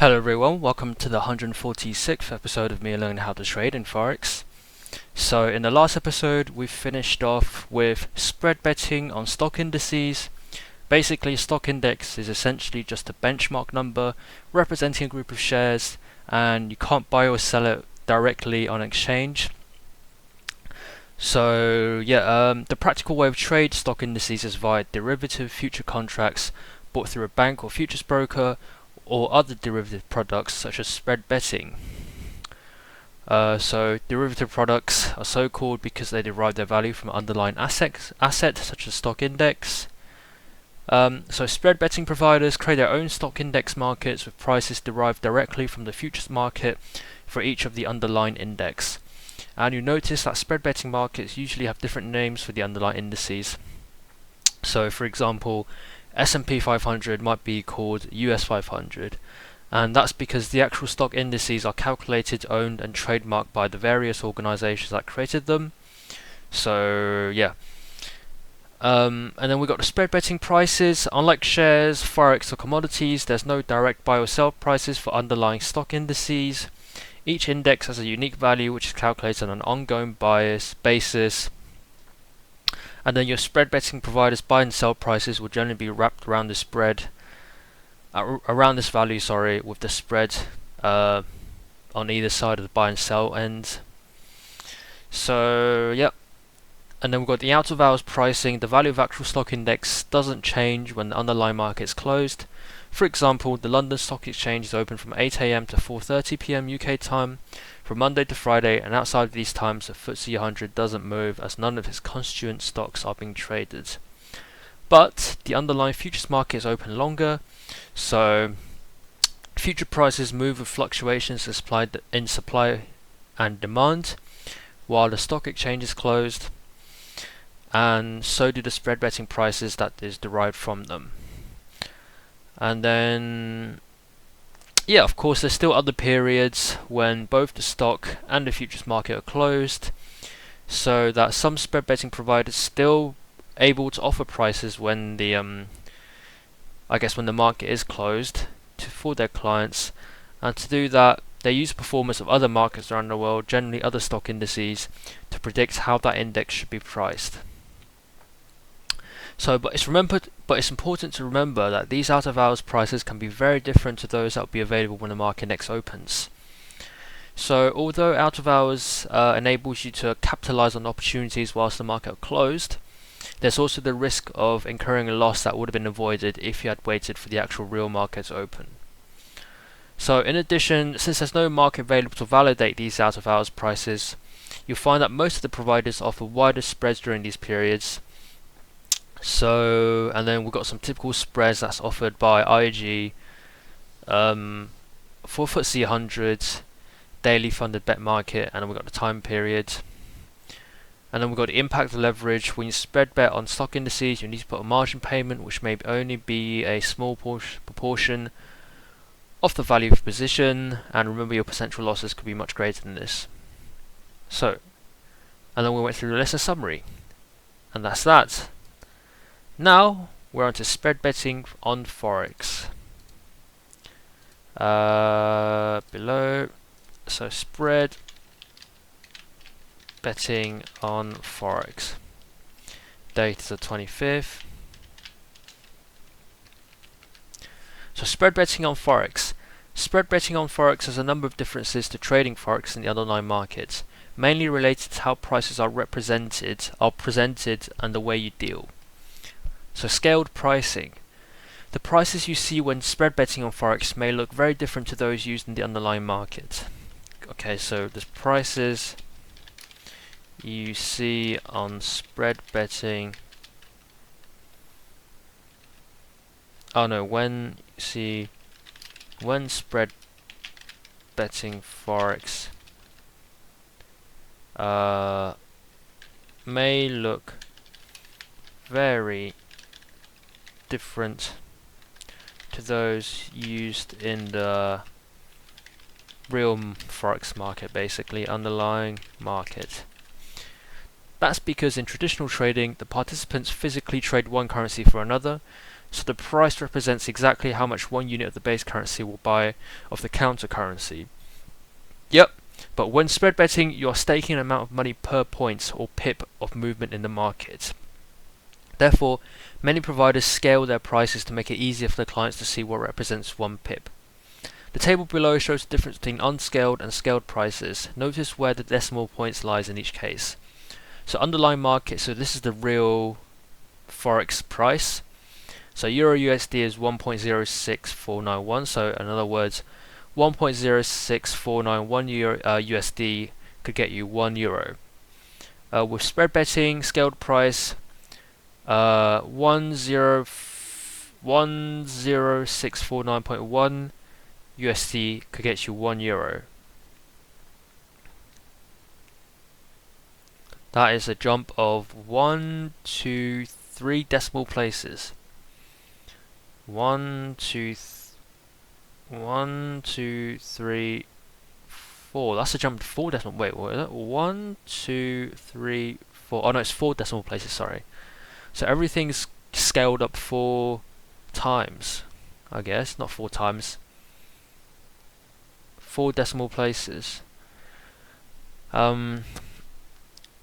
Hello everyone, welcome to the 146th episode of me learning how to trade in Forex. So in the last episode we finished off with spread betting on stock indices. Basically a stock index is essentially just a benchmark number representing a group of shares, and you can't buy or sell it directly on exchange. So the practical way of trade stock indices is via derivative future contracts bought through a bank or futures broker, or other derivative products such as spread betting. So derivative products are so called because they derive their value from underlying assets such as stock index. So spread betting providers create their own stock index markets with prices derived directly from the futures market for each of the underlying index. And you notice that spread betting markets usually have different names for the underlying indices. So for example, S&P 500 might be called US 500, and that's because the actual stock indices are calculated, owned and trademarked by the various organizations that created them. So and then we got the spread betting prices. Unlike shares, Forex or commodities, there's no direct buy or sell prices for underlying stock indices. Each index has a unique value which is calculated on an ongoing basis. And then your spread betting providers' buy and sell prices will generally be wrapped around the spread, around this value, with the spread on either side of the buy and sell end. So and then we've got the out of hours pricing. The value of actual stock index doesn't change when the underlying market is closed. For example, the London Stock Exchange is open from 8 AM to 4:30 PM UK time, from Monday to Friday, and outside of these times the FTSE 100 doesn't move as none of its constituent stocks are being traded. But the underlying futures market is open longer, so future prices move with fluctuations in supply and demand, while the stock exchange is closed, and so do the spread betting prices that is derived from them. And then of course there's still other periods when both the stock and the futures market are closed, so that some spread betting providers still able to offer prices when the when the market is closed for their clients. And to do that they use performance of other markets around the world, generally other stock indices, to predict how that index should be priced. But it's important to remember that these out of hours prices can be very different to those that will be available when the market next opens. So although out of hours enables you to capitalize on opportunities whilst the market closed, there's also the risk of incurring a loss that would have been avoided if you had waited for the actual real market to open. So in addition, since there's no market available to validate these out of hours prices, you'll find that most of the providers offer wider spreads during these periods. So, and then we've got some typical spreads that's offered by IG for FTSE 100, daily funded bet market, and then we've got the time period. And then we've got the impact of leverage. When you spread bet on stock indices, you need to put a margin payment, which may only be a small proportion of the value of your position, and remember your potential losses could be much greater than this. So, and then we went through the lesson summary, and that's that. Now we're on to spread betting on Forex. Below, so spread betting on Forex. Date is the 25th. So spread betting on Forex. Spread betting on Forex has a number of differences to trading Forex in the underlying markets, mainly related to how prices are presented, and the way you deal. So scaled pricing. The prices you see when spread betting on Forex may look very different to those used in the underlying market. Okay, so the prices you see on spread betting. When spread betting Forex may look very different to those used in the real Forex market, basically underlying market. That's because in traditional trading, the participants physically trade one currency for another, So the price represents exactly how much one unit of the base currency will buy of the counter currency. Yep, but when spread betting, you're staking an amount of money per point or pip of movement in the market. Therefore, many providers scale their prices to make it easier for the clients to see what represents one pip. The table below shows the difference between unscaled and scaled prices. Notice where the decimal points lies in each case. So underlying market, so this is the real Forex price. So Euro USD is 1.06491, so in other words, 1.06491 USD could get you €1. With spread betting, scaled price, 10649.1 USD could get you €1. That is a jump of 1, 2, 3 decimal places. 1, 2, 3, 4. That's a jump to 4 decimal. Wait, what is it? 1, 2, 3, 4. Oh no, it's 4 decimal places. Sorry. So everything's scaled up 4 times, I guess. Not 4 times. 4 decimal places.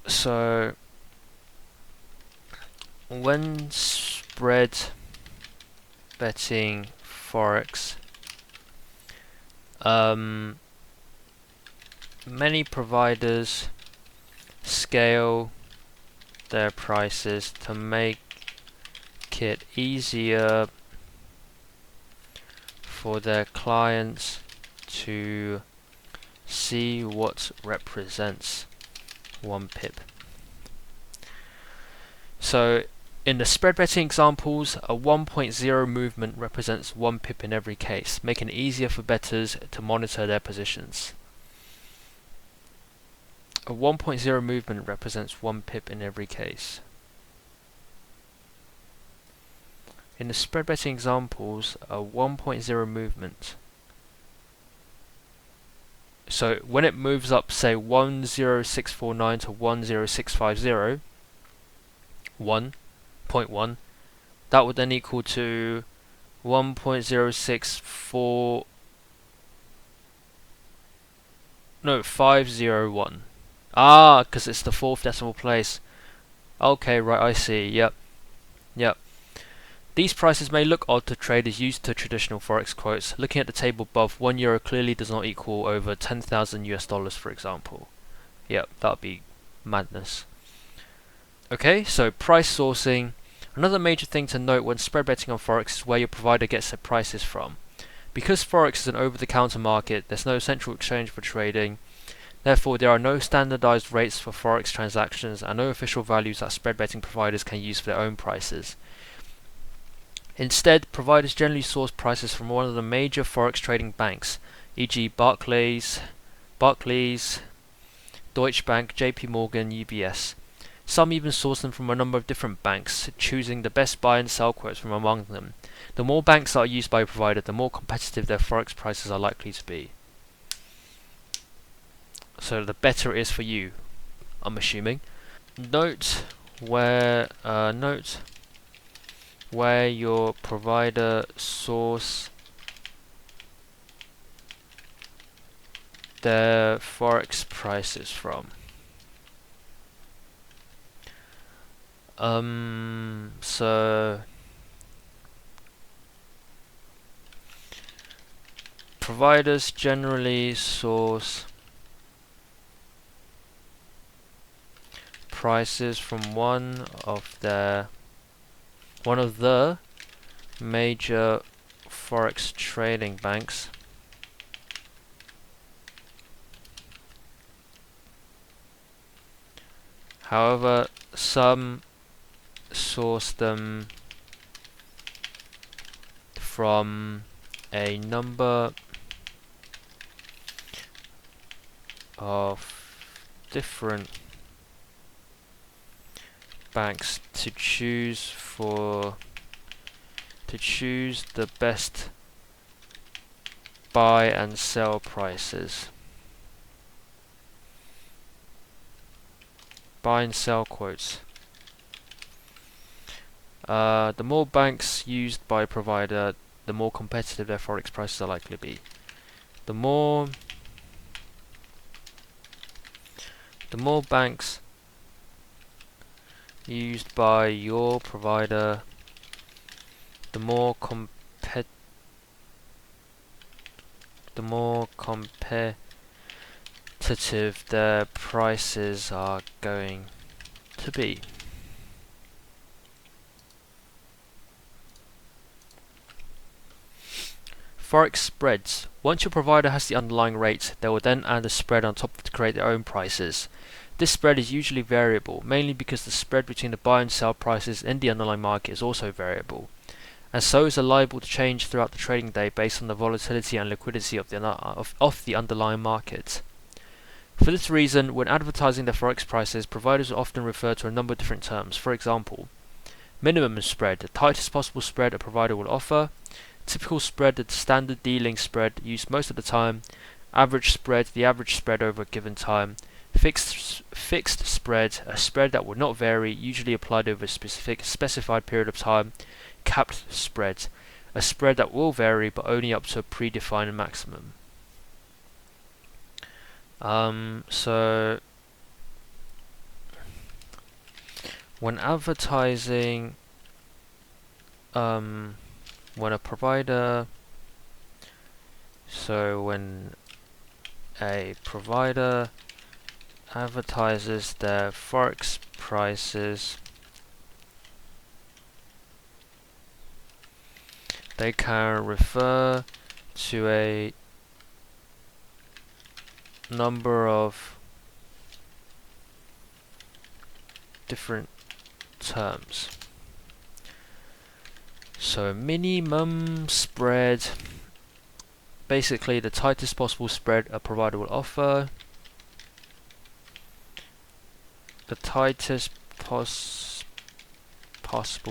So when spread betting Forex, many providers scale their prices to make it easier for their clients to see what represents one pip. So in the spread betting examples, a 1.0 movement represents 1 pip in every case, making it easier for bettors to monitor their positions. A 1.0 movement represents 1 pip in every case. In the spread betting examples, a 1.0 movement. So when it moves up, say 10649 to 10650, 1.1, that would then equal to 1.064, no, 501. Ah, because it's the 4th decimal place. Okay, right, I see. Yep. These prices may look odd to traders used to traditional Forex quotes. Looking at the table above, €1 clearly does not equal over 10,000 US dollars, for example. Yep, that would be madness. Okay, so price sourcing. Another major thing to note when spread betting on Forex is where your provider gets their prices from. Because Forex is an over-the-counter market, there's no central exchange for trading. Therefore, there are no standardized rates for Forex transactions and no official values that spread betting providers can use for their own prices. Instead, providers generally source prices from one of the major Forex trading banks, e.g. Barclays, Deutsche Bank, JP Morgan, UBS. Some even source them from a number of different banks, choosing the best buy and sell quotes from among them. The more banks that are used by a provider, the more competitive their Forex prices are likely to be. So the better it is for you, I'm assuming. Note where your provider source their Forex prices from. So providers generally source prices from one of the major Forex trading banks. However, some source them from a number of different banks to choose the best buy and sell prices. Buy and sell quotes. The more banks used by a provider, the more competitive their forex prices are likely to be. The more banks used by your provider, the more competitive their prices are going to be. Forex spreads. Once your provider has the underlying rate, they will then add a spread on top to create their own prices. This spread is usually variable, mainly because the spread between the buy and sell prices in the underlying market is also variable, and so is liable to change throughout the trading day based on the volatility and liquidity of the underlying market. For this reason, when advertising their forex prices, providers will often refer to a number of different terms. For example, minimum spread, the tightest possible spread a provider will offer; typical spread, the standard dealing spread used most of the time; average spread, the average spread over a given time; fixed spread, a spread that will not vary, usually applied over a specified period of time; capped spread, a spread that will vary but only up to a predefined maximum. So when advertising, when a provider advertises their forex prices, they can refer to a number of different terms. So minimum spread, basically the tightest possible spread a provider will offer; the tightest possible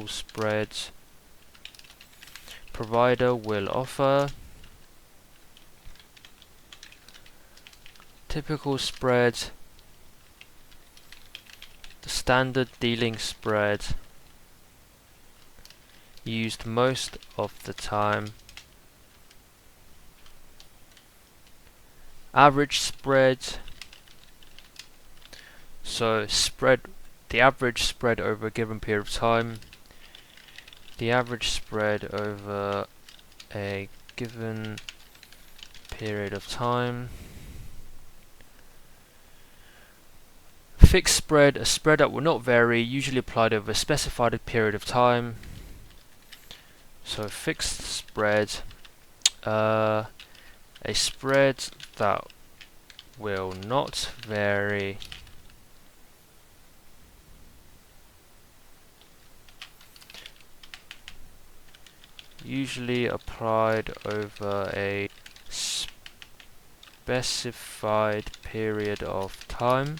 spread provider will offer; typical spread, the standard dealing spread used most of the time; average spread, so the average spread over a given period of time; the average spread over a given period of time; fixed spread, a spread that will not vary, usually applied over a specified period of time. So fixed spread, a spread that will not vary, usually applied over a specified period of time.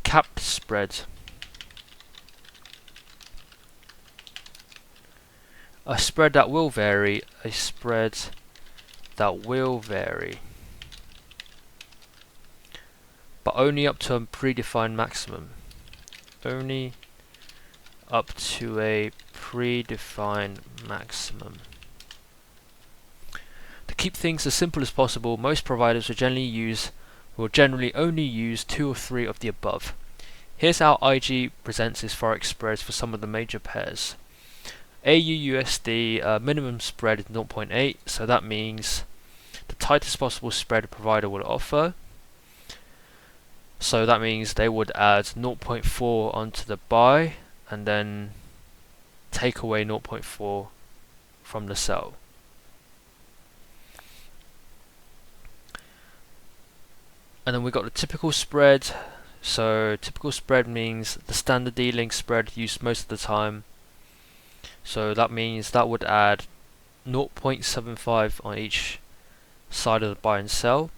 Capped spread, a spread that will vary, a spread that will vary, but only up to a predefined maximum. Only up to a predefined maximum. To keep things as simple as possible, most providers will generally only use 2 or 3 of the above. Here's how IG presents its forex spreads for some of the major pairs. AU/USD minimum spread is 0.8, so that means the tightest possible spread a provider will offer. So that means they would add 0.4 onto the buy and then take away 0.4 from the sell. And then we got the typical spread. So typical spread means the standard dealing spread used most of the time. So that means that would add 0.75 on each side of the buy and sell.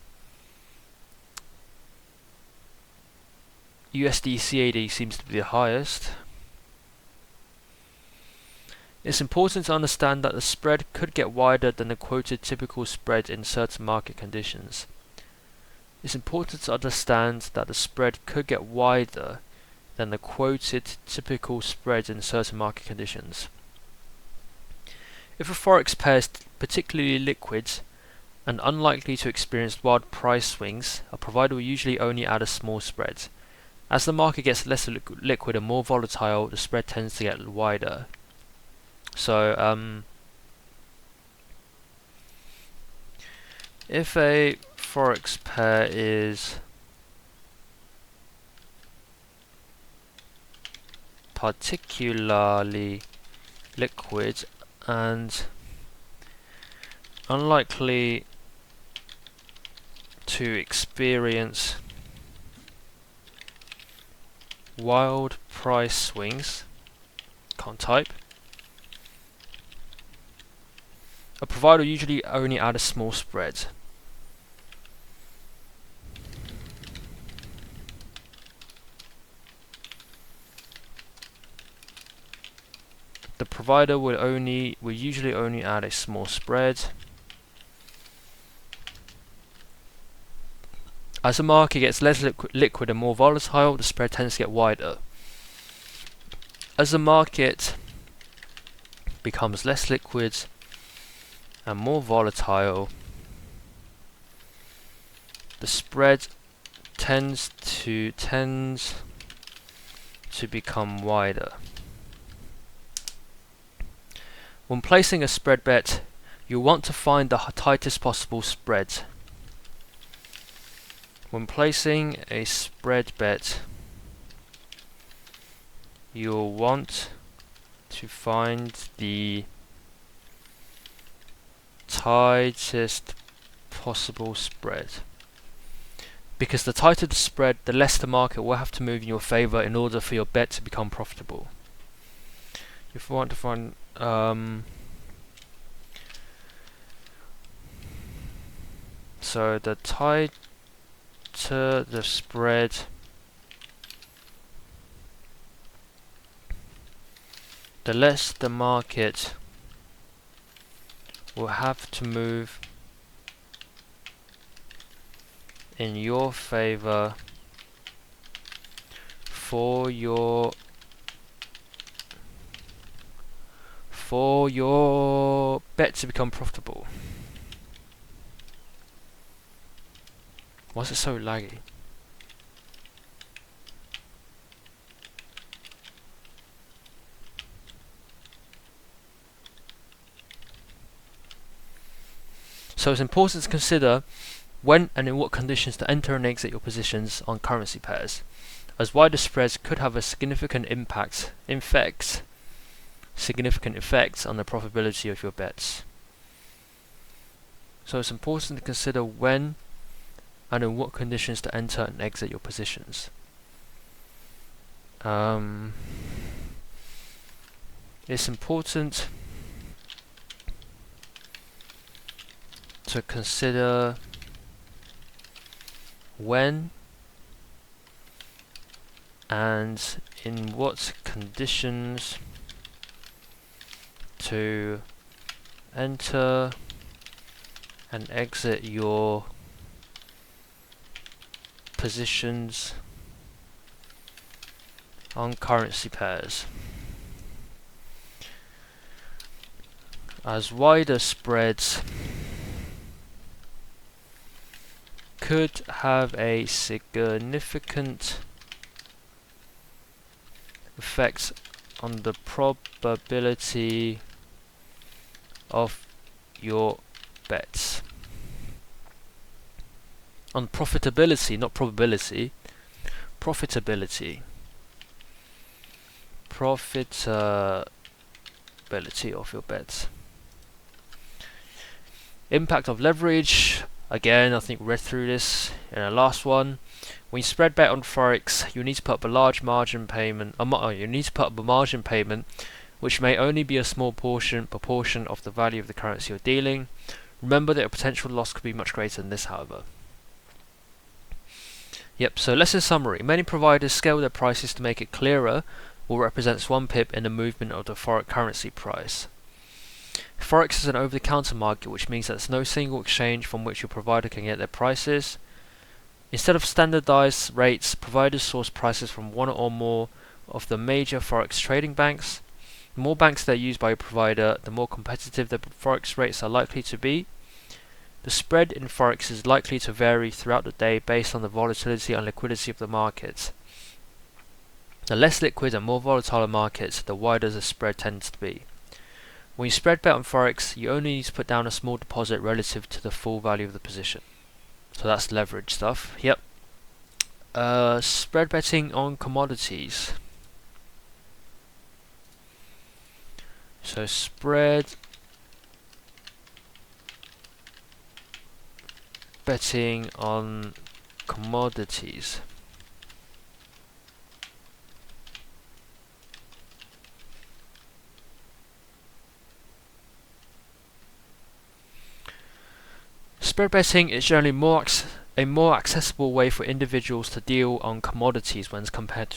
USD CAD seems to be the highest. It's important to understand that the spread could get wider than the quoted typical spread in certain market conditions. It's important to understand that the spread could get wider than the quoted typical spread in certain market conditions. If a Forex pair is particularly liquid and unlikely to experience wild price swings, a provider will usually only add a small spread. As the market gets less liquid and more volatile, the spread tends to get wider. So, if a Forex pair is particularly liquid and unlikely to experience wild price swings, can't type, a provider will usually only add a small spread. The provider will usually only add a small spread. As the market gets less liquid and more volatile, the spread tends to get wider. As the market becomes less liquid and more volatile, the spread tends to become wider. When placing a spread bet, you want to find the tightest possible spread. When placing a spread bet, you'll want to find the tightest possible spread. Because the tighter the spread, the less the market will have to move in your favor in order for your bet to become profitable. If you want to find so the tighter the spread, the less the market will have to move in your favor for your bet to become profitable. Why is it so laggy? So it's important to consider when and in what conditions to enter and exit your positions on currency pairs, as wider spreads could have a significant effects on the profitability of your bets. So it's important to consider when and in what conditions to enter and exit your positions. It's important to consider when and in what conditions to enter and exit your positions on currency pairs, as wider spreads could have a significant effect on the probability of your bets. On profitability, not probability. Profitability. Profitability of your bets. Impact of leverage. Again, I think we read through this in our last one. When you spread bet on Forex, you need to put up a large margin payment. You need to put up a margin payment, which may only be a small proportion of the value of the currency you're dealing. Remember that your potential loss could be much greater than this, however. Yep, so lesson summary. Many providers scale their prices to make it clearer what represents 1 pip in the movement of the foreign currency price. Forex is an over-the-counter market, which means that there's no single exchange from which your provider can get their prices. Instead of standardized rates, providers source prices from one or more of the major Forex trading banks. The more banks that are used by a provider, the more competitive the Forex rates are likely to be. The spread in Forex is likely to vary throughout the day based on the volatility and liquidity of the market. The less liquid and more volatile a market, the wider the spread tends to be. When you spread bet on Forex, you only need to put down a small deposit relative to the full value of the position. So that's leverage stuff. Yep. Spread betting on commodities. So spread betting on commodities. Spread betting is generally a more accessible way for individuals to deal on commodities when compared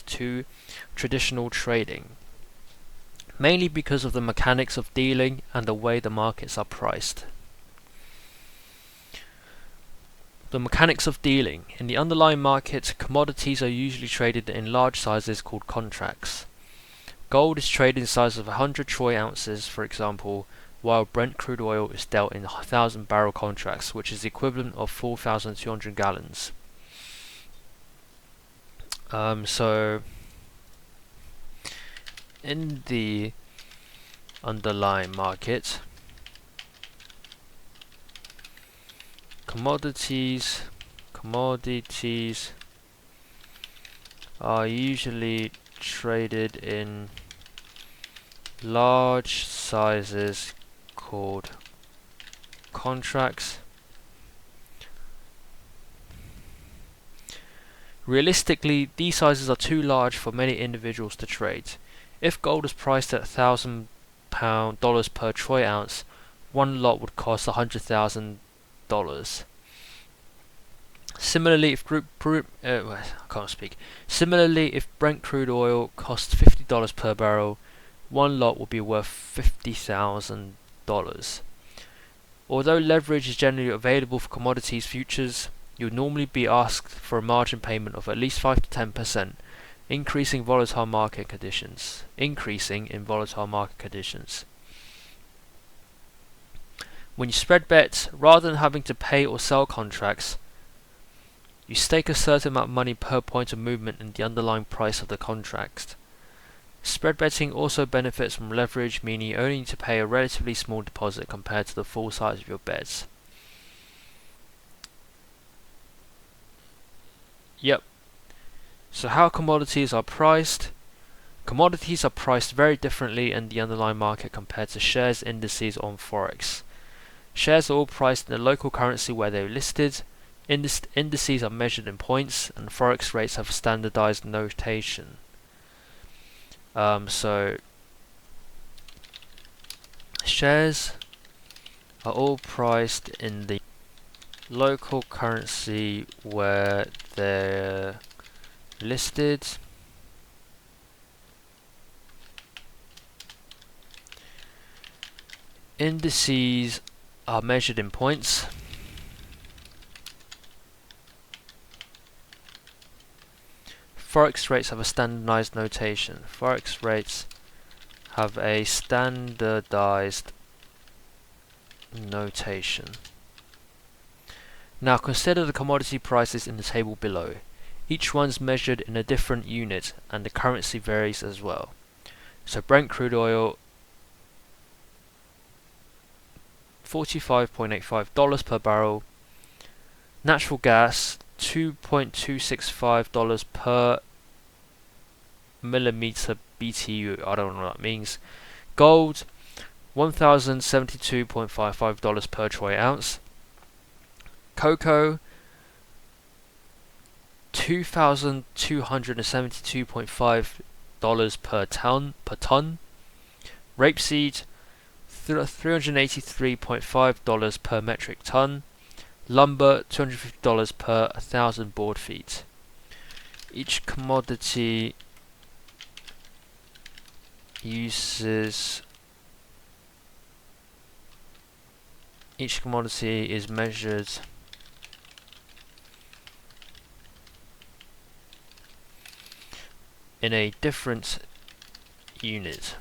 to traditional trading, mainly because of the mechanics of dealing and the way the markets are priced. The mechanics of dealing. In the underlying market, commodities are usually traded in large sizes called contracts. Gold is traded in sizes of 100 troy ounces, for example, while Brent crude oil is dealt in 1,000 barrel contracts, which is the equivalent of 4,200 gallons. So in the underlying market, commodities are usually traded in large sizes called contracts. Realistically, these sizes are too large for many individuals to trade. If gold is priced at $1,000 per troy ounce, one lot would cost $100,000. Similarly, if if Brent crude oil costs $50 per barrel, one lot will be worth $50,000. Although leverage is generally available for commodities futures, you would normally be asked for a margin payment of at least 5 to 10%, increasing in volatile market conditions. When you spread bet, rather than having to pay or sell contracts, you stake a certain amount of money per point of movement in the underlying price of the contract. Spread betting also benefits from leverage, meaning you only need to pay a relatively small deposit compared to the full size of your bets. Yep. So how commodities are priced? Commodities are priced very differently in the underlying market compared to shares indices on Forex. Shares are all priced in the local currency where they are listed. Indices are measured in points, and Forex rates have standardized notation. So shares are all priced in the local currency where they're listed. Indices are measured in points. Forex rates have a standardized notation. Forex rates have a standardized notation. Now consider the commodity prices in the table below. Each one's measured in a different unit and the currency varies as well. So Brent crude oil, $45.85 per barrel. Natural gas, $2.265 per millimeter BTU. I don't know what that means. Gold, $1,072.55 per troy ounce. Cocoa, $2,272.5 per ton. Rapeseed, $383.5 per metric ton. Lumber, $250 per 1,000 board feet. Each commodity uses each commodity is measured in a different unit.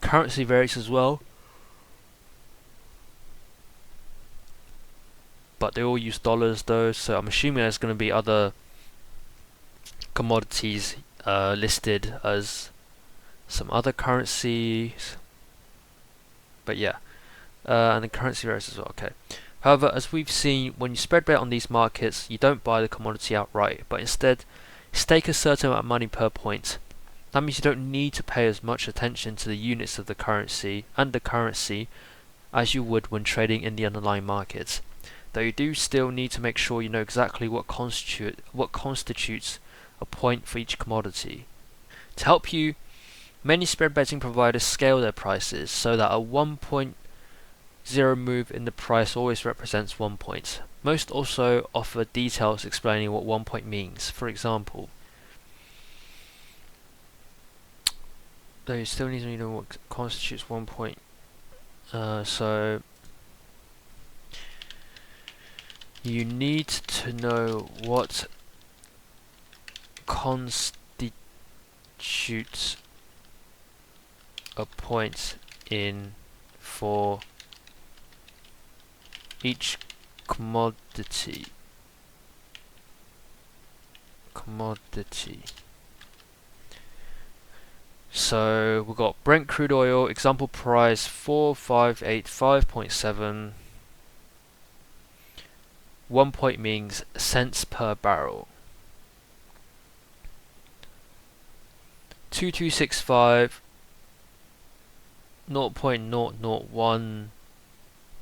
Currency varies as well, but they all use dollars though, so I'm assuming there's going to be other commodities listed as some other currencies, but yeah, and the currency varies as well. Okay. However, as we've seen, when you spread bet on these markets, you don't buy the commodity outright, but instead stake a certain amount of money per point. That means you don't need to pay as much attention to the units of the currency and the currency as you would when trading in the underlying markets. Though you do still need to make sure you know exactly what constitutes a point for each commodity. To help you, many spread betting providers scale their prices so that a 1.0 move in the price always represents 1 point. Most also offer details explaining what 1 point means. For example, though you still need to know what constitutes 1 point. So you need to know what constitutes a point in for each commodity. So we've got Brent crude oil, example price 4585.7. 1 point means cents per barrel. 2265 0.001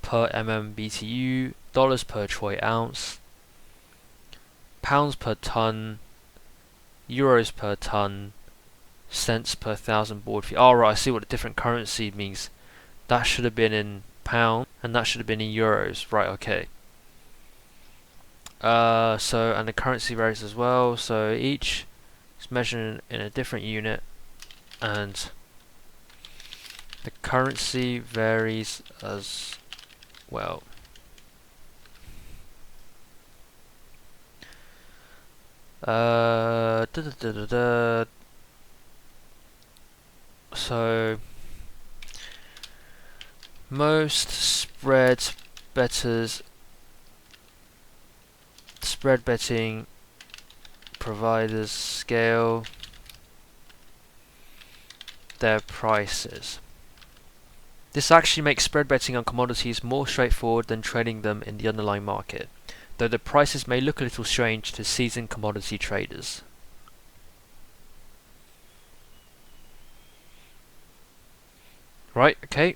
per MMBTU, dollars per troy ounce, pounds per ton, euros per ton, cents per thousand board feet. Right, I see what the different currency means. That should have been in pound, and that should have been in euros. Right, okay. So, and the currency varies as well. So each is measured in a different unit, and the currency varies as well. So most spread betting providers scale their prices. This actually makes spread betting on commodities more straightforward than trading them in the underlying market, though the prices may look a little strange to seasoned commodity traders. Right, okay.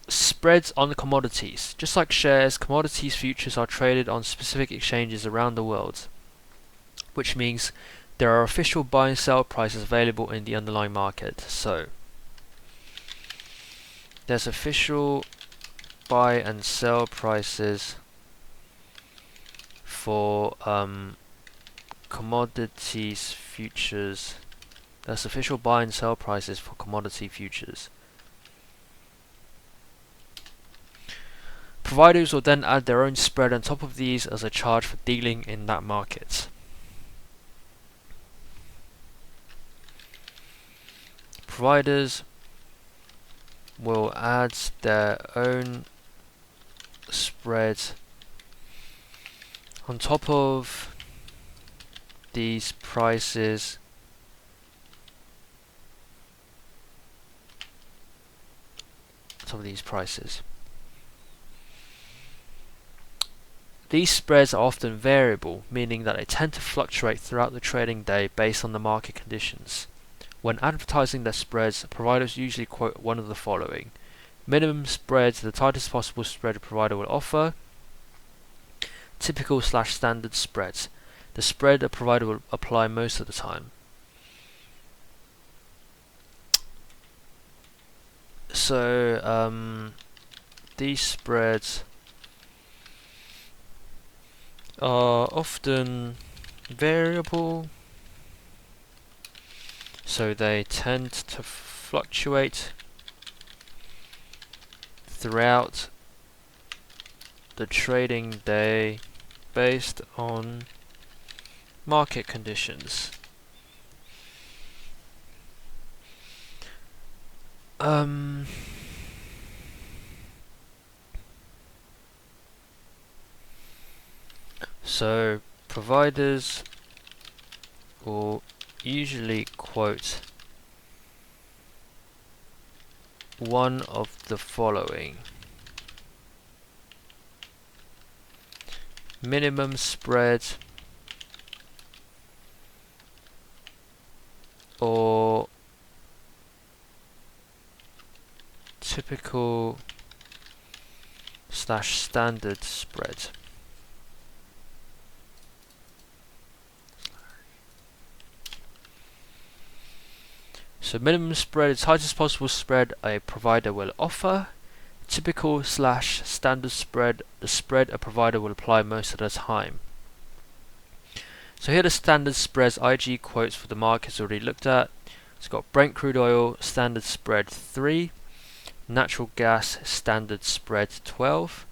Spreads on the commodities. Just like shares, commodities futures are traded on specific exchanges around the world, which means there are official buy and sell prices available in the underlying market. So there's official buy and sell prices for commodities futures. There's official buy and sell prices for commodity futures. Providers will then add their own spread on top of these as a charge for dealing in that market. Providers will add their own spread on top of these prices These spreads are often variable, meaning that they tend to fluctuate throughout the trading day based on the market conditions. When advertising their spreads, providers usually quote one of the following: minimum spreads, the tightest possible spread a provider will offer; typical/standard spreads, the spread a provider will apply most of the time. So these spreads are often variable, So they tend to fluctuate throughout the trading day based on market conditions. So providers will usually quote one of the following: minimum spread or typical / standard spread. So minimum spread is highest possible spread a provider will offer. Typical / standard spread, the spread a provider will apply most of the time. So here are the standard spreads IG quotes for the markets already looked at. It's got Brent crude oil standard spread 3, natural gas standard spread 12,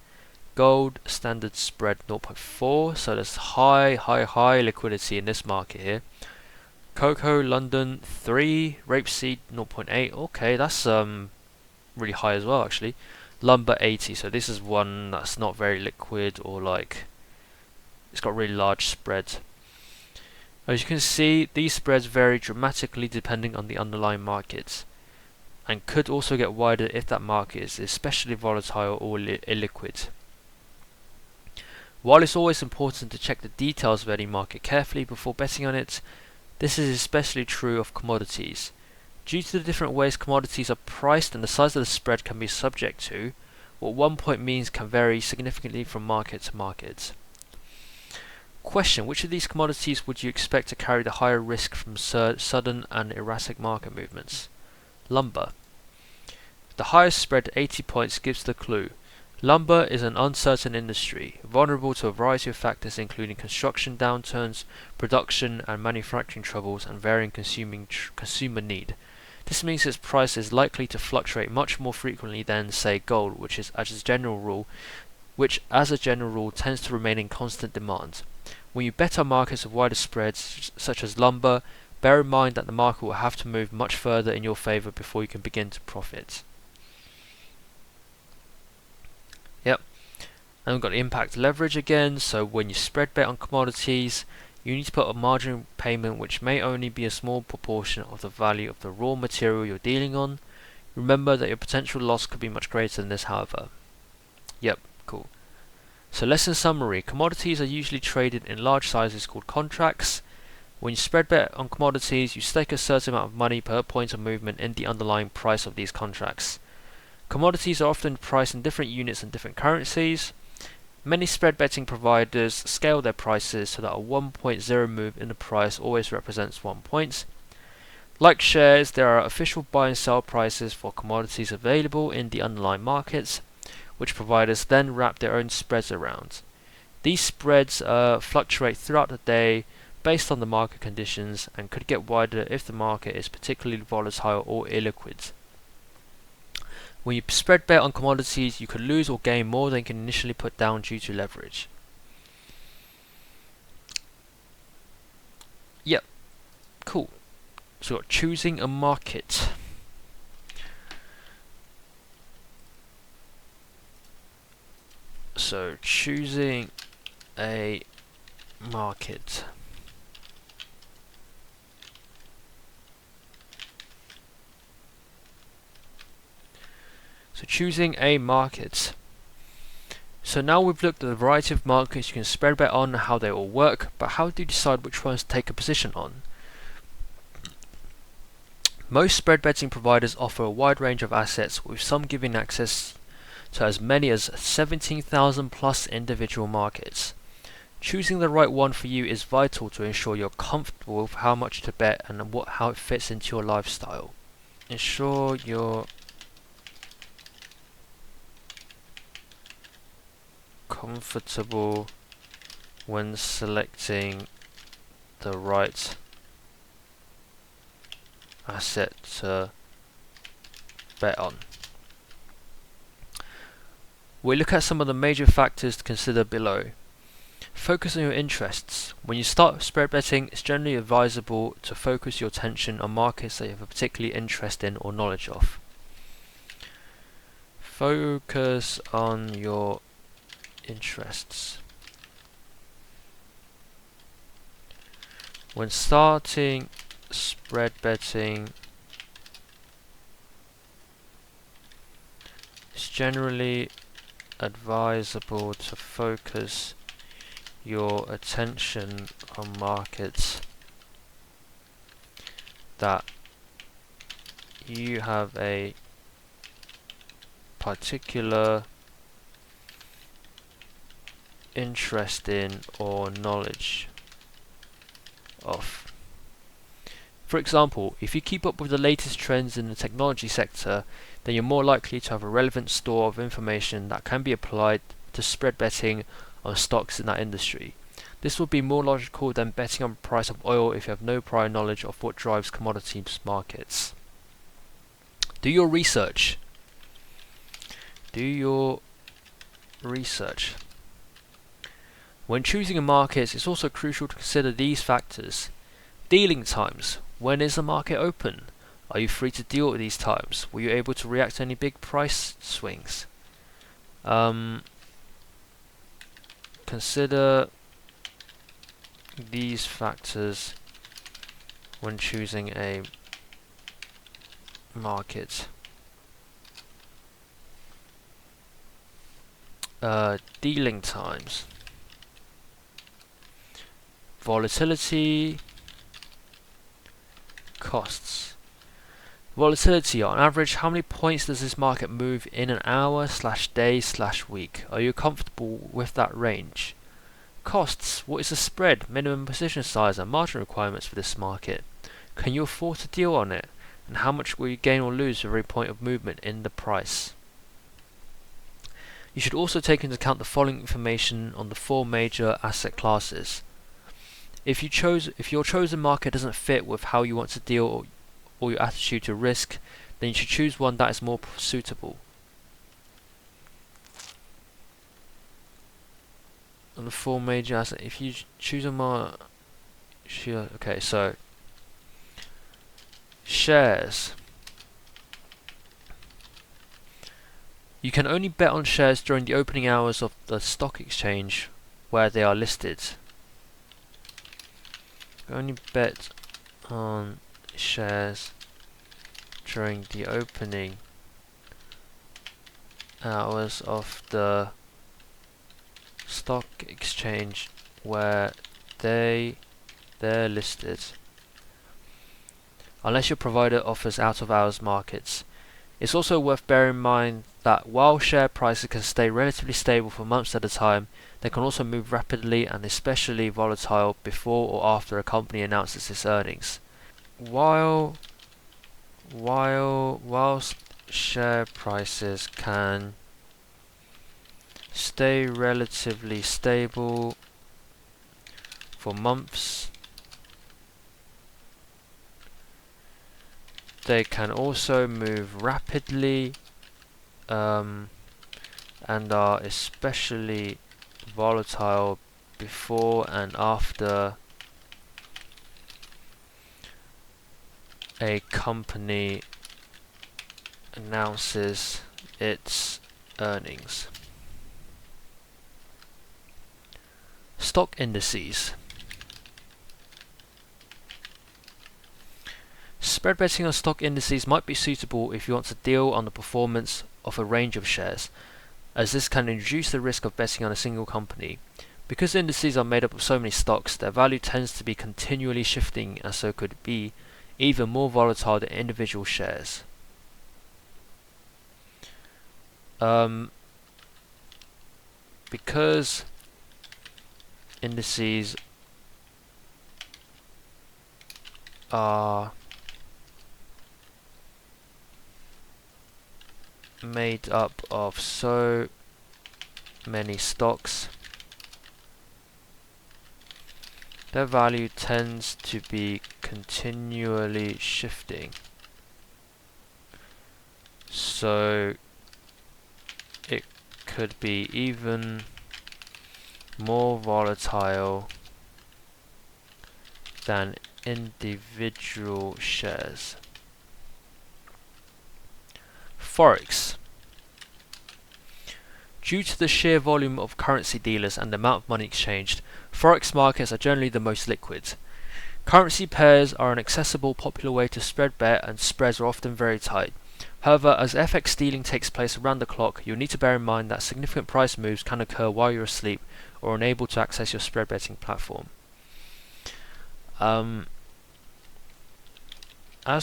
gold standard spread 0.4, so there's high liquidity in this market here. Cocoa London 3, rapeseed 0.8, okay, that's really high as well actually. Lumber 80, so this is one that's not very liquid, or like it's got really large spread. As you can see, these spreads vary dramatically depending on the underlying markets, and could also get wider if that market is especially volatile or illiquid. While it's always important to check the details of any market carefully before betting on it, this is especially true of commodities. Due to the different ways commodities are priced and the size of the spread can be subject to, what 1 point means can vary significantly from market to market. Question: which of these commodities would you expect to carry the higher risk from sudden and erratic market movements? Lumber. The highest spread, 80 points, gives the clue. Lumber is an uncertain industry, vulnerable to a variety of factors including construction downturns, production and manufacturing troubles, and varying consumer need. This means its price is likely to fluctuate much more frequently than, say, gold, which as a general rule tends to remain in constant demand. When you bet on markets of wider spreads, such as lumber, bear in mind that the market will have to move much further in your favour before you can begin to profit. Yep. And we've got the impact leverage again, so when you spread bet on commodities, you need to put a margin payment which may only be a small proportion of the value of the raw material you're dealing on. Remember that your potential loss could be much greater than this, however. Yep, cool. So lesson summary: commodities are usually traded in large sizes called contracts. When you spread bet on commodities, you stake a certain amount of money per point of movement in the underlying price of these contracts. Commodities are often priced in different units and different currencies. Many spread betting providers scale their prices so that a 1.0 move in the price always represents 1 point. Like shares, there are official buy and sell prices for commodities available in the underlying markets, which providers then wrap their own spreads around. These spreads fluctuate throughout the day based on the market conditions and could get wider if the market is particularly volatile or illiquid. When you spread bet on commodities, you could lose or gain more than you can initially put down due to leverage. Yep, cool. So we've got choosing a market. So choosing a market. So choosing a market. So now we've looked at the variety of markets you can spread bet on, how they all work, but how do you decide which ones to take a position on? Most spread betting providers offer a wide range of assets, with some giving access to as many as 17,000 plus individual markets. Choosing the right one for you is vital to ensure you're comfortable with how much to bet and how it fits into your lifestyle. Ensure you're comfortable when selecting the right asset to bet on. We look at some of the major factors to consider below. Focus on your interests. When you start spread betting, it's generally advisable to focus your attention on markets that you have a particular interest in or knowledge of. Focus on your interests. When starting spread betting, it's generally advisable to focus your attention on markets that you have a particular interest in or knowledge of. For example, if you keep up with the latest trends in the technology sector, then you're more likely to have a relevant store of information that can be applied to spread betting on stocks in that industry. This would be more logical than betting on the price of oil if you have no prior knowledge of what drives commodities markets. Do your research. Do your research. When choosing a market, it's also crucial to consider these factors. Dealing times. When is the market open? Are you free to deal at these times? Were you able to react to any big price swings? Consider these factors when choosing a market. Dealing times. Volatility. Costs. Volatility. On average, how many points does this market move in an hour / day / week? Are you comfortable with that range? Costs. What is the spread, minimum position size and margin requirements for this market? Can you afford to deal on it? And how much will you gain or lose for every point of movement in the price? You should also take into account the following information on the 4 major asset classes. If your chosen market doesn't fit with how you want to deal or your attitude to risk, then you should choose one that is more suitable. On the 4 major assets, if you choose a market, okay, so shares. You can only bet on shares during the opening hours of the stock exchange where they are listed. Only bet on shares during the opening hours of the stock exchange where they're listed, unless your provider offers out-of-hours markets. It's also worth bearing in mind that while share prices can stay relatively stable for months at a time, they can also move rapidly and especially volatile before or after a company announces its earnings. Whilst share prices can stay relatively stable for months, they can also move rapidly and are especially volatile before and after a company announces its earnings. Stock indices. Spread betting on stock indices might be suitable if you want to deal on the performance of a range of shares, as this can reduce the risk of betting on a single company. Because indices are made up of so many stocks, their value tends to be continually shifting and so could be even more volatile than individual shares. Because indices are made up of so many stocks, their value tends to be continually shifting. So it could be even more volatile than individual shares. Forex. Due to the sheer volume of currency dealers and the amount of money exchanged, Forex markets are generally the most liquid. Currency pairs are an accessible, popular way to spread bet, and spreads are often very tight. However, as FX dealing takes place around the clock, you'll need to bear in mind that significant price moves can occur while you're asleep or unable to access your spread betting platform. As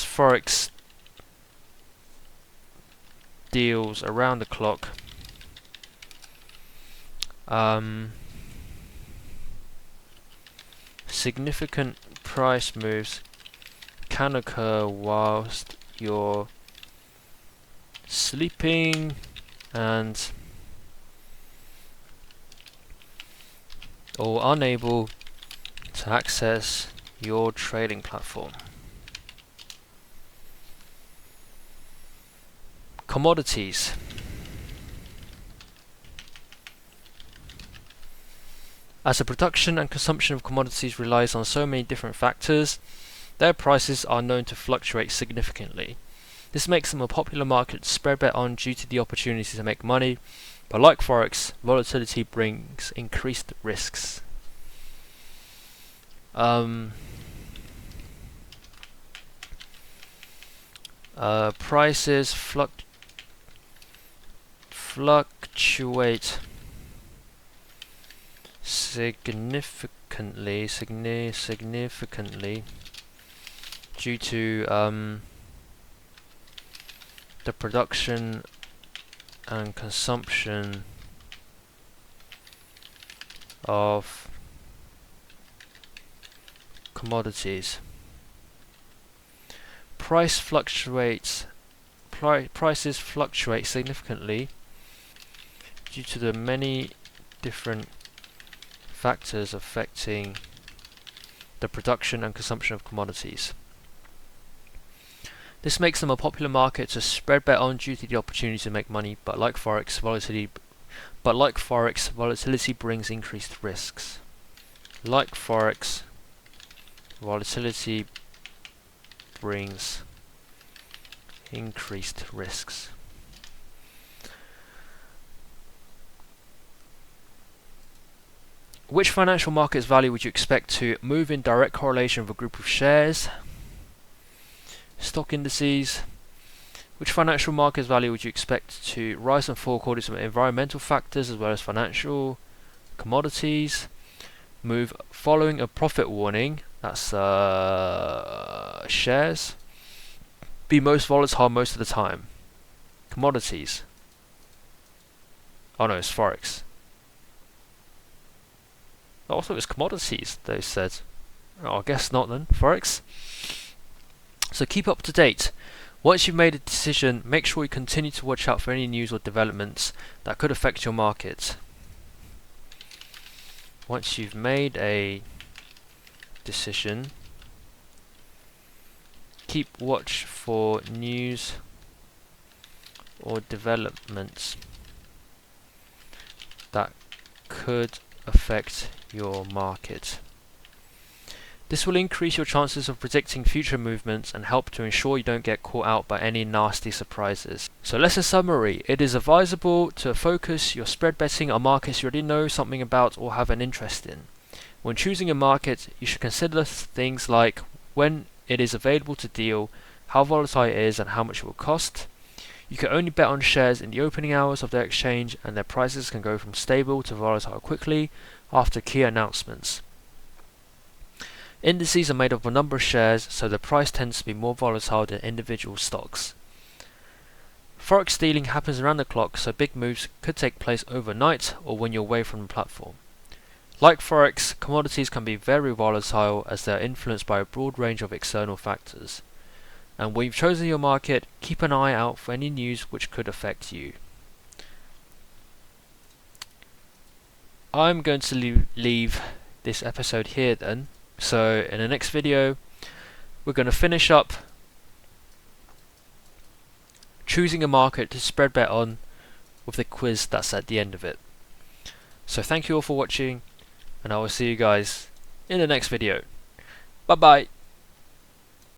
Forex deals around the clock, significant price moves can occur whilst you're sleeping and or unable to access your trading platform. Commodities. As the production and consumption of commodities relies on so many different factors, their prices are known to fluctuate significantly. This makes them a popular market to spread bet on due to the opportunity to make money, but like Forex, volatility brings increased risks. Prices fluctuate significantly due to the production and consumption of commodities. Prices fluctuate significantly due to the many different factors affecting the production and consumption of commodities. This makes them a popular market to spread bet on due to the opportunity to make money, but like Forex, volatility brings increased risks. Like Forex, volatility brings increased risks. Which financial markets value would you expect to move in direct correlation with a group of shares? Stock indices. Which financial markets value would you expect to rise and fall according to environmental factors as well as financial? Commodities. Move following a profit warning. That's shares. Be most volatile most of the time. Commodities. Oh no, it's Forex. I thought it was commodities, they said. Oh, I guess not then. Forex. So keep up to date. Once you've made a decision, make sure you continue to watch out for any news or developments that could affect your market. Once you've made a decision, keep watch for news or developments that could affect your market. This will increase your chances of predicting future movements and help to ensure you don't get caught out by any nasty surprises. So lesson summary: it is advisable to focus your spread betting on markets you already know something about or have an interest in. When choosing a market, you should consider things like when it is available to deal, how volatile it is and how much it will cost. You can only bet on shares in the opening hours of their exchange, and their prices can go from stable to volatile quickly after key announcements. Indices are made up of a number of shares, so the price tends to be more volatile than individual stocks. Forex dealing happens around the clock, so big moves could take place overnight or when you're away from the platform. Like Forex, commodities can be very volatile as they are influenced by a broad range of external factors. And when you've chosen your market, keep an eye out for any news which could affect you. I'm going to leave this episode here then. So in the next video, we're going to finish up choosing a market to spread bet on with the quiz that's at the end of it. So thank you all for watching, and I will see you guys in the next video. Bye bye.